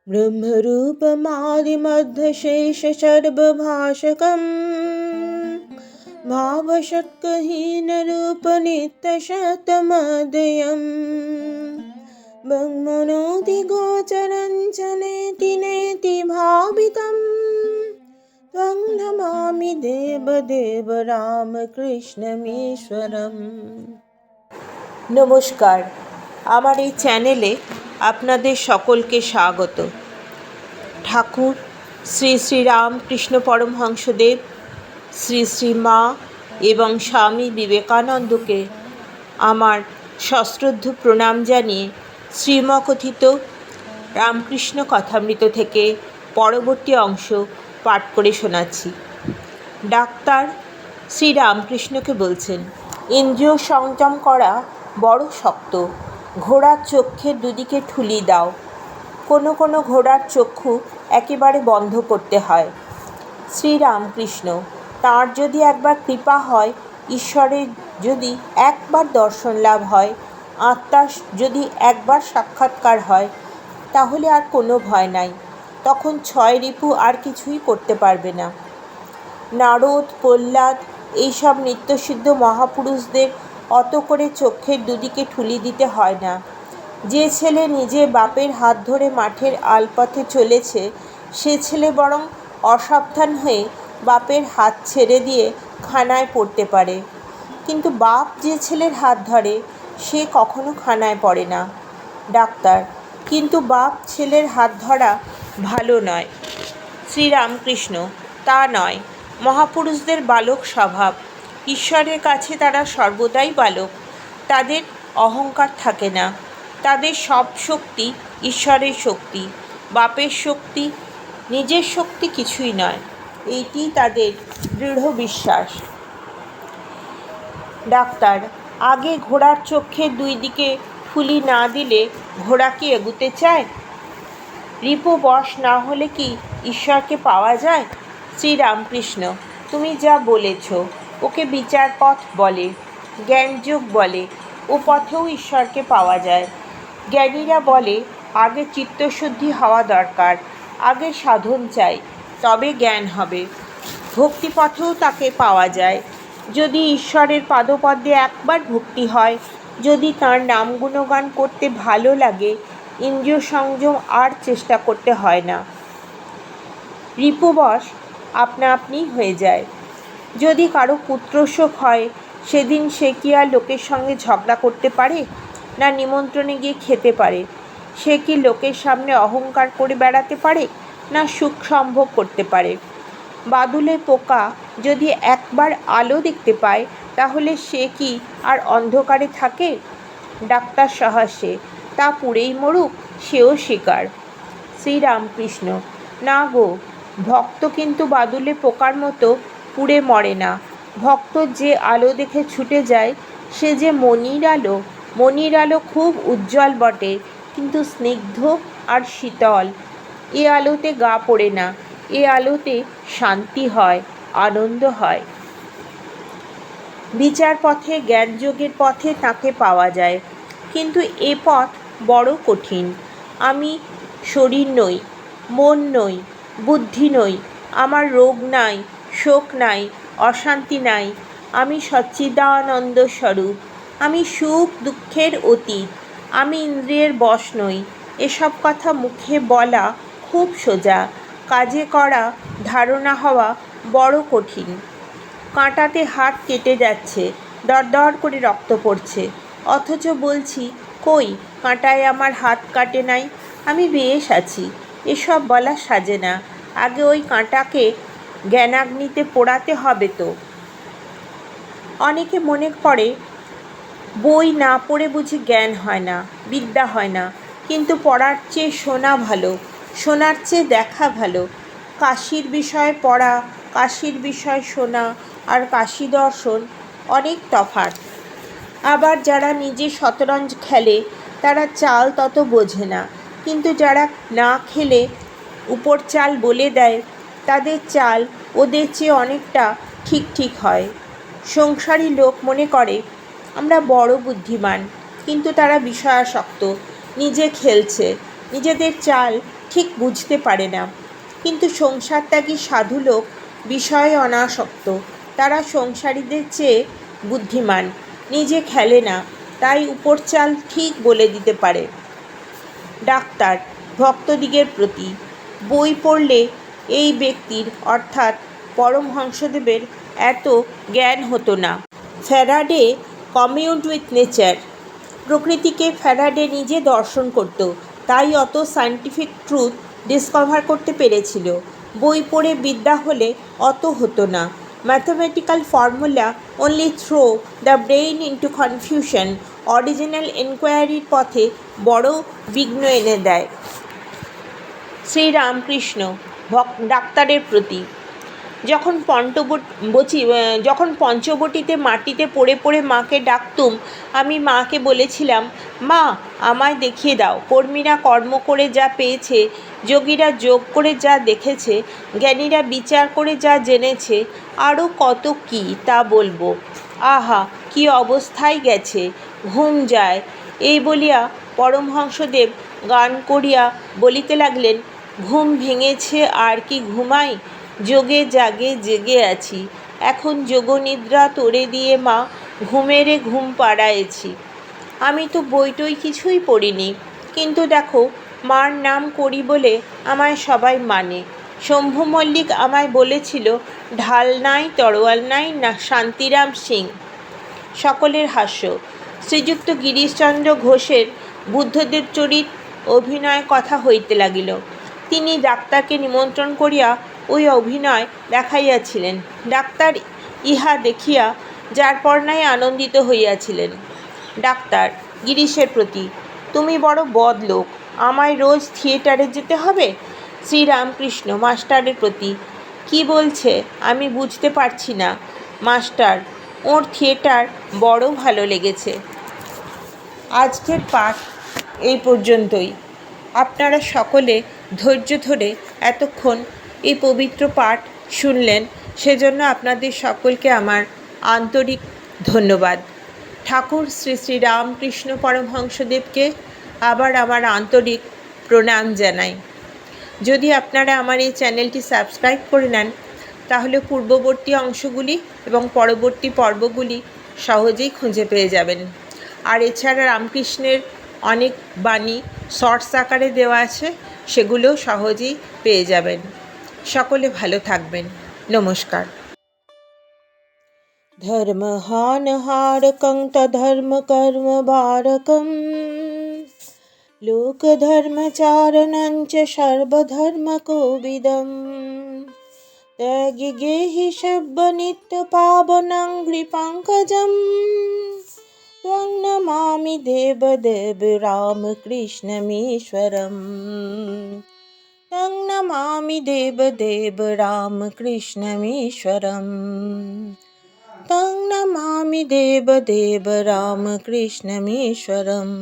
ब्रह्मरूपमादिमध्यशेषसर्वभाषकम् भावषट्कहीनरूपनित्यशतमदयम् ब्रह्मणोऽधिगोचरं च नेति नेति भावितं त्वं नमामि देवदेव রামকৃষ্ণমীশ্বরম। নমস্কার, আমার এই চ্যানেলে আপনাদের সকলকে স্বাগত। ঠাকুর শ্রী শ্রী রামকৃষ্ণ পরমহংসদেব, শ্রী শ্রী মা এবং স্বামী বিবেকানন্দকে আমার সশ্রদ্ধ প্রণাম জানিয়ে শ্রীমকথিত রামকৃষ্ণ কথামৃত থেকে পরবর্তী অংশ পাঠ করে শোনাচ্ছি। ডাক্তার শ্রী রামকৃষ্ণকে বলছেন, ইন্দ্রিয় সংযম করা বড় শক্ত। ঘোড়ার চক্ষের দুদিকে ঠুলি দাও। কোনো কোনো ঘোড়ার চক্ষু একেবারে বন্ধ করতে হয়। শ্রীরামকৃষ্ণ, তাঁর যদি একবার কৃপা হয়, ঈশ্বরের যদি একবার দর্শন লাভ হয়, আত্মার যদি একবার সাক্ষাৎকার হয়, তাহলে আর কোনো ভয় নাই। তখন ছয় রিপু আর কিছুই করতে পারবে না। নারদ, প্রহ্লাদ এইসব নিত্যসিদ্ধ মহাপুরুষদের অত করে চক্ষের দুদিকে ঠুলি দিতে হয় না। যে ছেলে নিজে বাপের হাত ধরে মাঠের আলপথে চলেছে, সে ছেলে বরং অসাবধান হয়ে বাপের হাত ছেড়ে দিয়ে খানায় পড়তে পারে, কিন্তু বাপ যে ছেলের হাত ধরে সে কখনো খানায় পড়ে না। ডাক্তার, কিন্তু বাপ ছেলের হাত ধরা ভালো নয়। শ্রীরামকৃষ্ণ, তা নয়। মহাপুরুষদের বালক স্বভাব। ঈশ্বরের কাছে তারা সর্বদাই বালক। তাদের অহংকার থাকে না। তাদের সব শক্তি ঈশ্বরের শক্তি। বাপের শক্তি, নিজের শক্তি কিছুই নয়। এইটি তাদের দৃঢ় বিশ্বাস। ডাক্তার, আগে ঘোড়ার চোখের দুই দিকে ফুলি না দিলে ঘোড়া কি এগুতে চায়? রিপু বশ না হলে কি ঈশ্বরকে পাওয়া যায়? শ্রীরামকৃষ্ণ, তুমি যা বলেছ ওকে বিচার পথ বলে, জ্ঞানযোগ বলে। ও পথেও ঈশ্বরকে পাওয়া যায়। জ্ঞানীরা বলে আগে চিত্তশুদ্ধি হওয়া দরকার, আগে সাধন চাই, তবে জ্ঞান হবে। ভক্তিপথেও তাকে পাওয়া যায়। যদি ঈশ্বরের পাদপদ্মে একবার ভক্তি হয়, যদি তাঁর নাম গুণগান করতে ভালো লাগে, ইন্দ্রিয় সংযম আর চেষ্টা করতে হয় না। রিপুবশ আপনা আপনিই হয়ে যায়। যদি কারো পুত্রশোক হয়, সেদিন সে কি আর লোকের সঙ্গে ঝগড়া করতে পারে? না নিমন্ত্রণে গিয়ে খেতে পারে? সে কি লোকের সামনে অহংকার করে বেড়াতে পারে? না সুখ সম্ভোগ করতে পারে? বাদুলের পোকা যদি একবার আলো দেখতে পায়, তাহলে সে কি আর অন্ধকারে থাকে? ডাক্তার সহাস্যে, তা পুড়েই মরুক, সেও স্বীকার। শ্রীরামকৃষ্ণ, না গো, ভক্ত কিন্তু বাদুলে পোকার মতো পুড়ে মরে না। ভক্ত যে আলো দেখে ছুটে যায়, সে যে মনির আলো। মনির আলো খুব উজ্জ্বল বটে, কিন্তু স্নিগ্ধ আর শীতল। এ আলোতে গা পড়ে না। এ আলোতে শান্তি হয়, আনন্দ হয়। বিচার পথে, জ্ঞানযোগের পথে তাকে পাওয়া যায়, কিন্তু এ পথ বড় কঠিন। আমি শরীর নই, মন নই, বুদ্ধি নই। আমার রোগ নাই, শোক নাই, অশান্তি নাই। আমি সচ্চিদানন্দ স্বরূপ। আমি সুখ দুঃখের অতীত। আমি ইন্দ্রিয়ের বশ নই। এসব কথা মুখে বলা খুব সোজা, কাজে করা, ধারণা হওয়া বড় কঠিন। কাঁটাতে হাত কেটে যাচ্ছে, দরদর করে রক্ত পড়ছে, অথচ বলছি কই, কাঁটায় আমার হাত কাটে নাই, আমি বেশ আছি। এসব বলা সাজে না। আগে ওই কাঁটাকে জ্ঞানাগ্নিতে পোড়াতে হবে তো। অনেকে মনে করে বই না পড়ে বুঝি জ্ঞান হয় না, বিদ্যা হয় না। কিন্তু পড়ার চেয়ে শোনা ভালো, শোনার চেয়ে দেখা ভালো। কাশীর বিষয় পড়া, কাশীর বিষয় শোনা আর কাশী দর্শন অনেক তফাৎ। আবার যারা নিজে শতরঞ্জ খেলে, তারা চাল তত বোঝে না, কিন্তু যারা না খেলে উপর চাল বলে দেয়, তাদের চাল ওদের চেয়ে অনেকটা ঠিক ঠিক হয়। সংসারী লোক মনে করে আমরা বড় বুদ্ধিমান, কিন্তু তারা বিষয়াসক্ত, নিজে খেলছে, নিজেদের চাল ঠিক বুঝতে পারে না। কিন্তু সংসারত্যাগী সাধু লোক বিষয়ে অনাসক্ত। তারা সংসারীদের চেয়ে বুদ্ধিমান, নিজে খেলে না, তাই উপর চাল ঠিক বলে দিতে পারে। ডাক্তার ভক্তদিগের প্রতি, বই পড়লে এই ব্যক্তির অর্থাৎ পরমহংসদেবের এত জ্ঞান হতো না। Faraday communed with nature. প্রকৃতিকে ফ্যারাডে নিজে দর্শন করত, তাই অত সায়েন্টিফিক ট্রুথ ডিসকভার করতে পেরেছিল। বই পড়ে বিদ্যা হলে অত হতো না। Mathematical formula only throw the brain into confusion, original এনকোয়ারির পথে বড় বিঘ্ন এনে দেয়। শ্রীরামকৃষ্ণ ডাক্তারের প্রতি, যখন পঞ্চবটিতে মাটিতে পড়ে পড়ে মাকে ডাকতুম, আমি মাকে বলেছিলাম, মা আমায় দেখিয়ে দাও, কর্মীরা কর্ম করে যা পেয়েছে, যোগীরা যোগ করে যা দেখেছে, জ্ঞানীরা বিচার করে যা জেনেছে, আরও কত কি তা বলবো। আহা কি অবস্থায় গেছে, ঘুম যায়। এই বলিয়া পরমহংসদেব গান করিয়া বলিতে লাগলেন, ঘুম ভেঙেছে আর কি ঘুমাই, যোগে জাগে জেগে আছি, এখন যোগনিদ্রা তোরে দিয়ে মা ঘুমেরে ঘুম পাড়ায়েছি। আমি তো বইটই কিছুই পড়িনি, কিন্তু দেখো মার নাম করি বলে আমায় সবাই মানে। শম্ভু মল্লিক আমায় বলেছিল, ঢাল নাই তরোয়াল নাই না শান্তিরাম সিং। সকলের হাস্য। শ্রীযুক্ত গিরিশচন্দ্র ঘোষের বুদ্ধদেব চরিত অভিনয় কথা হইতে লাগিল। তিনি ডাক্তারকে নিমন্ত্রণ করিয়া ওই অভিনয় দেখাইয়াছিলেন। ডাক্তার ইহা দেখিয়া যারপরনাই আনন্দিত হইয়াছিলেন। ডাক্তার গিরিশের প্রতি, তুমি বড় বদ লোক, আমায় রোজ থিয়েটারে যেতে হবে? শ্রীরামকৃষ্ণ মাস্টারের প্রতি, কি বলছে আমি বুঝতে পারছি না। মাস্টার, ওর থিয়েটার বড় ভালো লেগেছে। আজকের পাঠ এই পর্যন্তই। আপনারা সকলে ধৈর্য ধরে এতক্ষণ এই পবিত্র পাঠ শুনলেন, সেজন্য আপনাদের সকলকে আমার আন্তরিক ধন্যবাদ। ঠাকুর শ্রী শ্রী রামকৃষ্ণ পরমহংসদেবকে আবার আমার আন্তরিক প্রণাম জানাই। যদি আপনারা আমার এই চ্যানেলটি সাবস্ক্রাইব করে নেন, তাহলে পূর্ববর্তী অংশগুলি এবং পরবর্তী পর্বগুলি সহজেই খুঁজে পেয়ে যাবেন। আর এছাড়া রামকৃষ্ণের অনেক বাণী শর্টস আকারে দেওয়া আছে, সেগুলোও সহজেই পেয়ে যাবেন। সকলে ভালো থাকবেন। নমস্কার। ধর্মহানহারকং তধর্ম কর্ম বারকং লোকধর্মচারণঞ্চ সর্বধর্মকোবিদং ত্যাগি গেহি সব্য নিত্য পাবনং হৃপঙ্কজং ত্বং নমামি দেবদেব রামকৃষ্ণমীশ্বরম। ত্বং নমামি দেবদেব রামকৃষ্ণমীশ্বরম। तं नमामि देवदेव रामकृष्णमीश्वरम्।